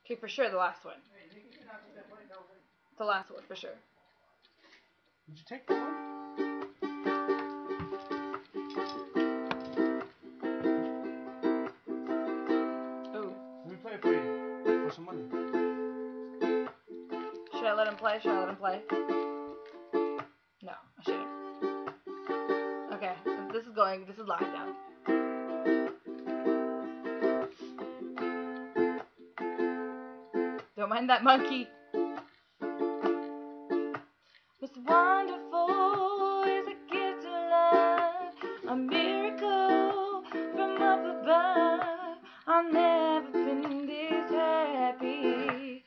Okay, for sure the last one. The last one, for sure. Did you take the one? Ooh. Let me play it for you. For some money. Should I let him play? Should I let him play? No, I shouldn't. Okay, this is live now. Don't mind that monkey. What's wonderful is a gift of love, a miracle from up above. I've never been this happy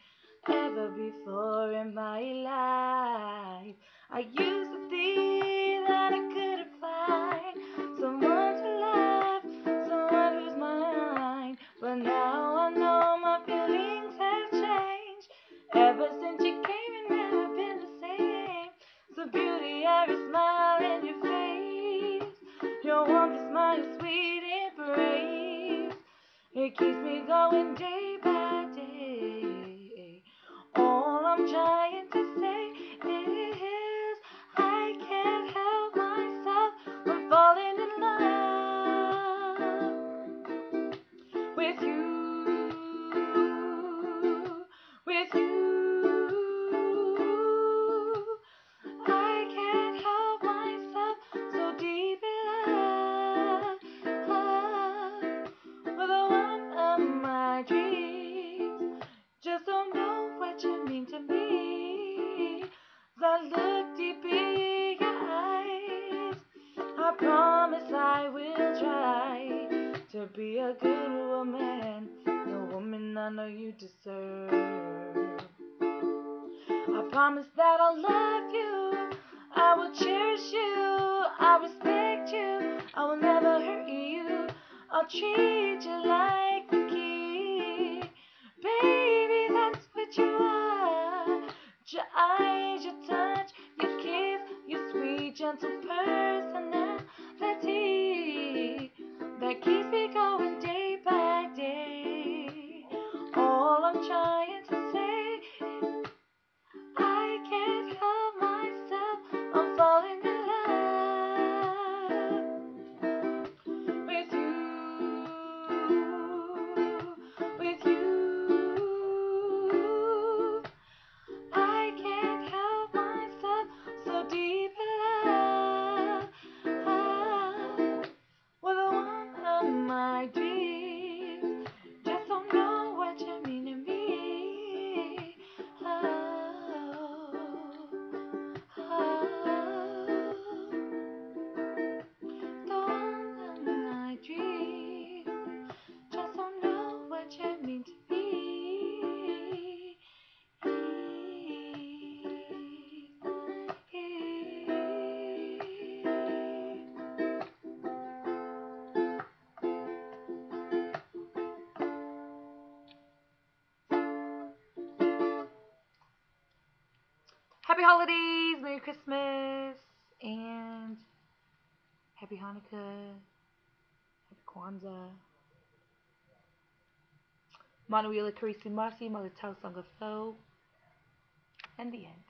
ever before in my life. I used to think that I couldn't find someone to love, someone who's mine, but now I know my feelings have changed. Ever since you came and never been the same. So beauty, every smile in your face, your warmth is my sweet embrace. It keeps me going day by day. All I'm trying to say is I can't help myself from falling in love with you, with you. I can't help myself, so deep in love with the one of my dreams. Just don't know what you mean to me. As I look deep in your eyes, I promise I will try to be a good woman, the woman I know you deserve. I promise that I'll love you, I will cherish you, I'll respect you, I will never hurt you, I'll treat you like the king. Baby, that's what you are. Your eyes, your touch, your kiss, your sweet, gentle personality that keeps me going day by day. All I'm trying to say, I can't help myself, I'm falling in love with you, with you. I can't help myself, so deep in love with the one of my dreams. Just don't know what you mean to me. The one of my dreams. Just don't know what you mean to me. Happy holidays, Merry Christmas, and Happy Hanukkah, Happy Kwanzaa. Manuela Carisi Masi, Mulitalo Song of Flow, and the end.